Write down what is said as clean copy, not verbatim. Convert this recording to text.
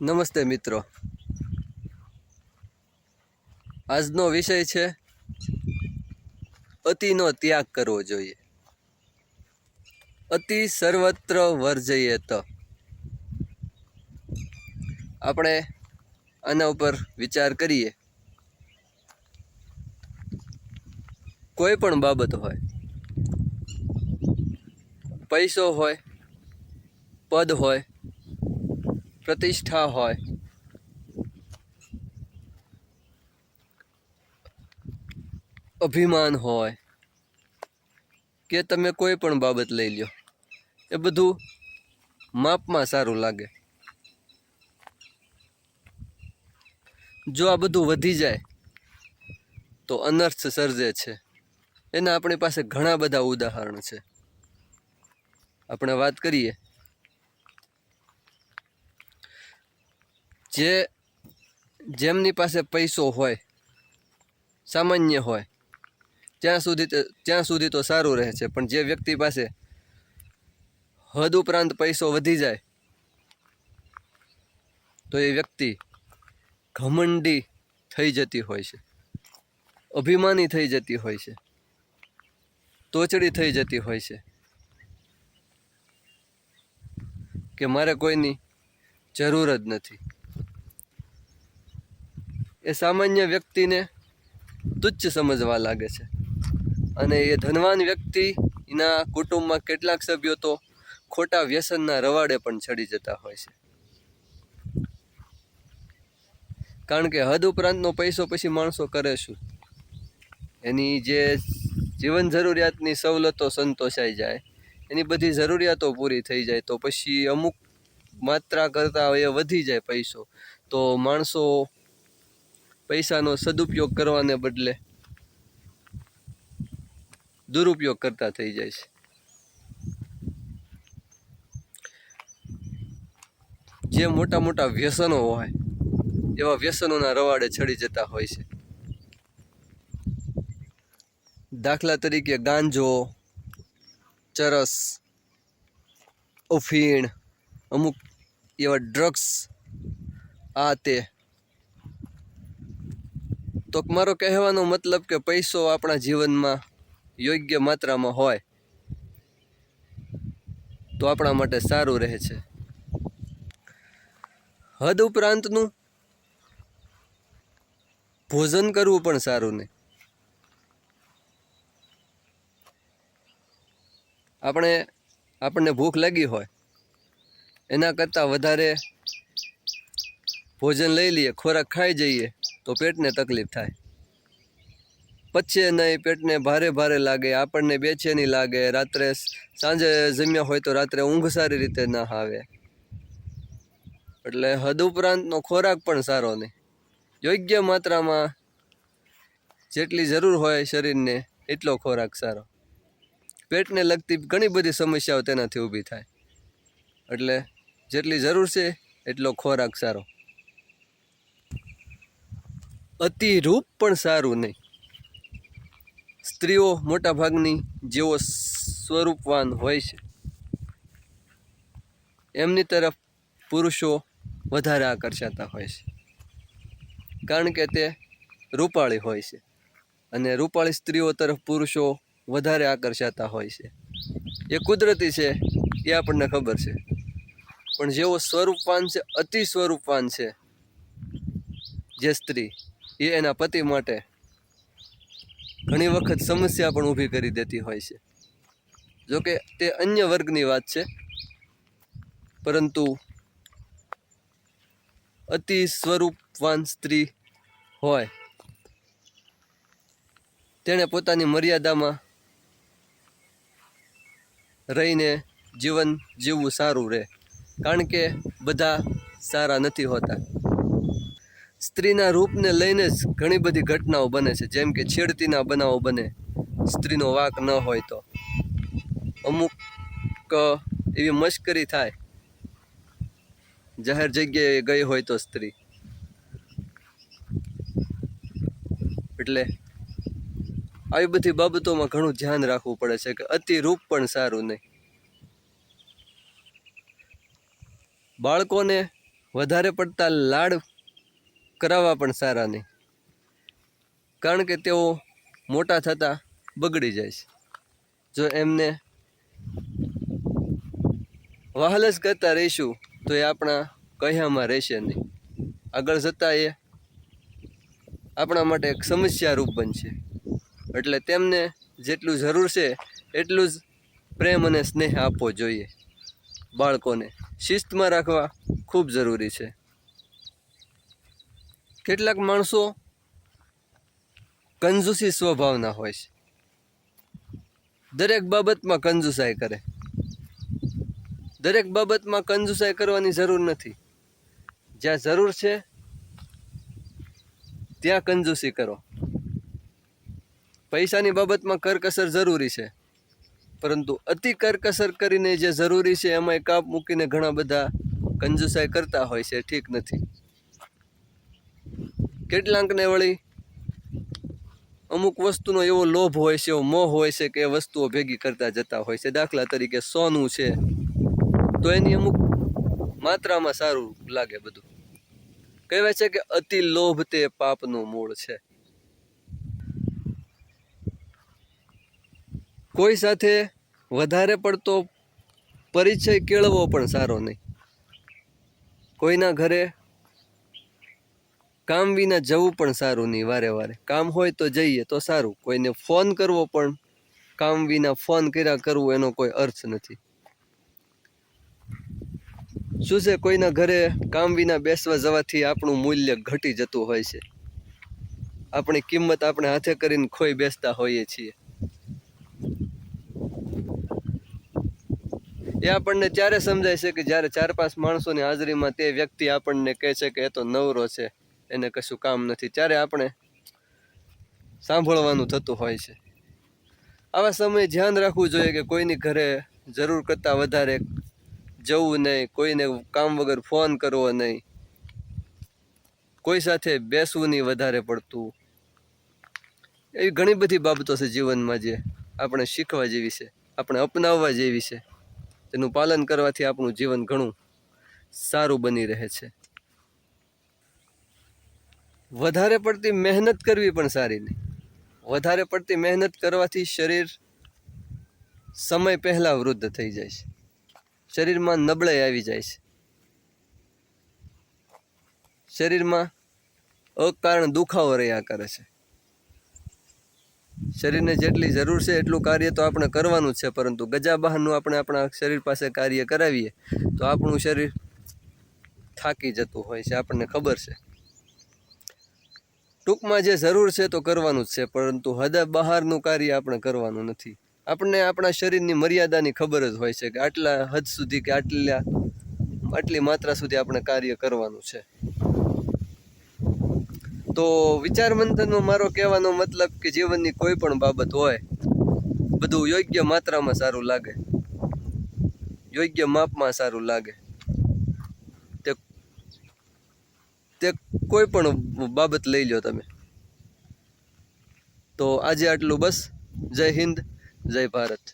નમસ્તે મિત્રો, આજનો વિષય છે અતિનો ત્યાગ કરવો જોઈએ. અતિ સર્વત્ર વર્જયેત. આપણે આના ઉપર વિચાર કરીએ. કોઈ પણ બાબત હોય, પૈસો હોય, પદ હોય, પ્રતિષ્ઠા હોય, અભિમાન હોય કે તમે કોઈ પણ બાબત લઈ લ્યો, એ બધું માપમાં સારું લાગે. જો આ બધું વધી જાય તો અનર્થ સર્જે છે. એના આપણી પાસે ઘણા બધા ઉદાહરણ છે. આપણે વાત કરીએ, જેમની પાસે પૈસો હોય, સામાન્ય હોય, ત્યાં સુધી તો સારું રહે છે. પણ જે વ્યક્તિ પાસે હદ ઉપરાંત પૈસો વધી જાય તો એ વ્યક્તિ ઘમંડી થઈ જતી હોય છે, અભિમાની થઈ જતી હોય છે, તોચડી થઈ જતી હોય છે કે મારે કોઈની જરૂર જ નથી. એ સામાન્ય વ્યક્તિને તુચ્છ સમજવા લાગે છે. અને એ ધનવાન વ્યક્તિ, એના કુટુંબમાં કેટલાક સભ્યો તો ખોટા વ્યસનના રવાડે પણ ચડી જતા હોય છે. કારણ કે હદ ઉપરાંતનો પૈસો પછી માણસો કરે શું? એની જે જીવન જરૂરિયાતની સવલતો સંતોષાઈ જાય, એની બધી જરૂરિયાતો પૂરી થઈ જાય, તો પછી અમુક માત્રા કરતાં એ વધી જાય પૈસો, તો માણસો પૈસાનો સદુપયોગ કરવાને બદલે દુરુપયોગ કરતા થઈ જાય છે. જે મોટા મોટા વ્યસનો હોય, એવા વ્યસનોના રવાડે ચડી જતા હોય છે. દાખલા તરીકે ગાંજો, ચરસ, અફીણ, અમુક એવા ડ્રગ્સ, આ તે. તો મારો કહેવાનો મતલબ કે પૈસો આપણા જીવનમાં યોગ્ય માત્રામાં હોય તો આપણા માટે સારું રહે છે. હદ ઉપરાંતનું ભોજન કરવું પણ સારું નહીં. આપણને ભૂખ લાગી હોય, એના કરતાં વધારે ભોજન લઈ લઈએ, ખોરાક ખાઈ જઈએ તો પેટને તકલીફ થાય, પચે નહીં, પેટને ભારે ભારે લાગે, આપણને બેચેની લાગે, રાત્રે સાંજે જમ્યા હોય તો રાત્રે ઊંઘ સારી રીતે ના આવે. એટલે હદ ઉપરાંતનો ખોરાક પણ સારો નહીં. યોગ્ય માત્રામાં જેટલી જરૂર હોય શરીરને એટલો ખોરાક સારો. પેટને લગતી ઘણી બધી સમસ્યાઓ તેનાથી ઊભી થાય. એટલે જેટલી જરૂર છે એટલો ખોરાક સારો. અતિરૂપ પણ સારું નહીં. સ્ત્રીઓ મોટા ભાગની જેઓ સ્વરૂપવાન હોય છે, એમની તરફ પુરુષો વધારે આકર્ષાતા હોય છે. કારણ કે તે રૂપાળી હોય છે, અને રૂપાળી સ્ત્રીઓ તરફ પુરુષો વધારે આકર્ષાતા હોય છે. એ કુદરતી છે, એ આપણને ખબર છે. પણ જેઓ સ્વરૂપવાન છે, અતિ સ્વરૂપવાન છે જે સ્ત્રી, એ એના પતિ માટે ઘણી વખત સમસ્યા પણ ઊભી કરી દેતી હોય છે. જોકે તે અન્ય વર્ગની વાત છે, પરંતુ અતિ સ્વરૂપવાન સ્ત્રી હોય તેણે પોતાની મર્યાદામાં રહીને જીવન જીવવું સારું રહે. કારણ કે બધા સારા નથી હોતા. સ્ત્રીના રૂપને લઈને જ ઘણી બધી ઘટનાઓ બને છે. જેમ કે છેડતીના બનાવો બને, સ્ત્રીનો વાંક ન હોય તો. અમુક એવી મશ્કરી થાય જાહેર જગ્યાએ ગઈ હોય તો સ્ત્રી. એટલે આવી બધી બાબતોમાં ઘણું ધ્યાન રાખવું પડે છે કે અતિ રૂપ પણ સારું નહીં. બાળકોને વધારે પડતા લાડ કરાવવા પણ સારા નહીં, કારણ કે તેઓ મોટા થતાં બગડી જાય છે. જો એમને વહાલ જ કરતા રહીશું તો એ આપણા કહ્યામાં રહેશે નહીં. આગળ જતાં એ આપણા માટે એક સમસ્યા રૂપ બનશે. એટલે તેમને જેટલું જરૂર છે એટલું જ પ્રેમ અને સ્નેહ આપવો જોઈએ. બાળકોને શિસ્તમાં રાખવા ખૂબ જરૂરી છે. કેટલાક માણસો કંજૂસી સ્વભાવના હોય છે, દરેક બાબતમાં કંજૂસાઈ કરે. દરેક બાબતમાં કંજૂસાઈ કરવાની જરૂર નથી. જ્યાં જરૂર છે ત્યાં કંજૂસી કરો. પૈસાની બાબતમાં કરકસર જરૂરી છે, પરંતુ અતિ કરકસર કરીને જે જરૂરી છે એમાં કાપ મૂકીને ઘણા બધા કંજૂસાઈ કરતા હોય છે, ઠીક નથી. કેટલાકને વળી અમુક વસ્તુનો એવો લોભ હોય છે, એવો મોહ હોય છે કે એ વસ્તુઓ ભેગી કરતા જતા હોય છે. દાખલા તરીકે સોનું છે, તો એની અમુક માત્રામાં સારું લાગે બધું. કહેવાય છે કે અતિ લોભ તે પાપનું મૂળ છે. કોઈ સાથે વધારે પડતો પરિચય કેળવવો પણ સારો નહીં. કોઈના ઘરે કામ વિના જવું પણ સારું નહીં. વારે વારે કામ હોય તો જઈએ તો સારું. કોઈને ફોન કરવો પણ કામ વિના ફોન કર્યા કરવું એનો કોઈ અર્થ નથી. શું છે, કોઈના ઘરે કામ વિના બેસવા જવાથી આપણું મૂલ્ય ઘટી જતું હોય છે. આપણી કિંમત આપણે હાથે કરીને ખોઈ બેસતા હોઈએ છીએ. એ આપણને ત્યારે સમજાય છે કે જ્યારે 4-5 માણસોની હાજરીમાં તે વ્યક્તિ આપણને કહે છે કે એ તો નવરો છે, એને કશું કામ નથી. ત્યારે આપણે સાંભળવાનું થતું હોય છે. આવા સમયે ધ્યાન રાખવું જોઈએ કે કોઈની ઘરે જરૂર કરતાં વધારે જવું નહીં, કોઈને કામ વગર ફોન કરવો નહીં, કોઈ સાથે બેસવું નહીં વધારે પડતું. એવી ઘણી બધી બાબતો છે જીવનમાં જે આપણે શીખવા જેવી છે, આપણે અપનાવવા જેવી છે. તેનું પાલન કરવાથી આપણું જીવન ઘણું સારું બની રહે છે. વધારે પડતી મહેનત કરવી પણ સારી નહીં. વધારે પડતી મહેનત કરવાથી શરીર સમય પહેલાં વૃદ્ધ થઈ જાય છે. શરીરમાં નબળાઈ આવી જાય છે. શરીરમાં અકારણ દુખાવો રહ્યા કરે છે. શરીરને જેટલી જરૂર છે એટલું કાર્ય તો આપણે કરવાનું જ છે, પરંતુ ગજા બહારનું આપણે આપણા શરીર પાસે કાર્ય કરાવીએ તો આપણું શરીર થાકી જતું હોય છે, આપણને ખબર છે. ટૂંકમાં જે જરૂર છે તો કરવાનું જ છે, પરંતુ હદ બહારનું કાર્ય આપણે કરવાનું નથી. આપણને આપણા શરીરની મર્યાદાની ખબર જ હોય છે કે આટલા હદ સુધી કે આટલી માત્રા સુધી આપણે કાર્ય કરવાનું છે. તો વિચાર મંથનમાં મારો કહેવાનો મતલબ કે જીવનની કોઈ પણ બાબત હોય, બધું યોગ્ય માત્રામાં સારું લાગે, યોગ્ય માપમાં સારું લાગે. તે કોઈ પણ બાબત લઈ લો તમે. તો આજે આટલું બસ. જય હિન્દ, જય ભારત.